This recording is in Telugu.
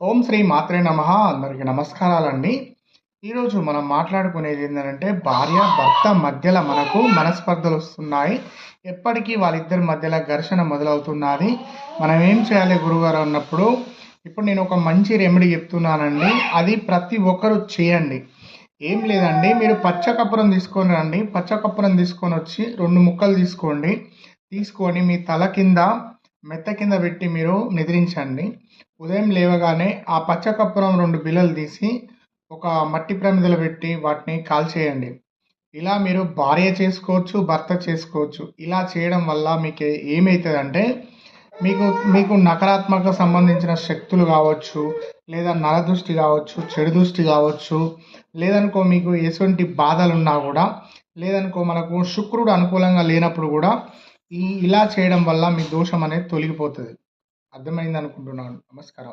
ఓం శ్రీ మాత్రే నమః. అందరికీ నమస్కారాలండి. ఈరోజు మనం మాట్లాడుకునేది ఏంటంటే భార్య భర్త మధ్యలో మనకు మనస్పర్ధలు వస్తున్నాయి. ఎప్పటికీ వాళ్ళిద్దరి మధ్యలో ఘర్షణ మొదలవుతున్నది. మనం ఏం చేయాలి గురుగారు అన్నప్పుడు, ఇప్పుడు నేను ఒక మంచి రెమెడీ చెప్తున్నానండి. అది ప్రతి ఒక్కరు చేయండి. ఏం లేదండి, మీరు పచ్చకర్పూరం తీసుకొని రండి. పచ్చకర్పూరం తీసుకొని వచ్చి 2 ముక్కలు తీసుకోండి. తీసుకొని మీ తల కింద మెత్త కింద పెట్టి మీరు నిద్రించండి. ఉదయం లేవగానే ఆ పచ్చకర్పూరం 2 బిళ్ళలు తీసి ఒక మట్టి ప్రమిదలో పెట్టి వాటిని కాల్చేయండి. ఇలా మీరు భార్య చేసుకోవచ్చు, భర్త చేసుకోవచ్చు. ఇలా చేయడం వల్ల మీకు ఏమైతదంటే, మీకు మీకు నకారాత్మక సంబంధించిన శక్తులు కావచ్చు, లేదా నరదృష్టి కావచ్చు, చెడు దృష్టి కావచ్చు, లేదనుకో మీకు ఎటువంటి బాధలున్నా కూడా, లేదనుకో మనకు శుక్రుడు అనుకూలంగా లేనప్పుడు కూడా ఇలా చేయడం వల్ల మీ దోషం అనేది తొలగిపోతుంది. అర్థమైంది అనుకుంటున్నాను. నమస్కారం.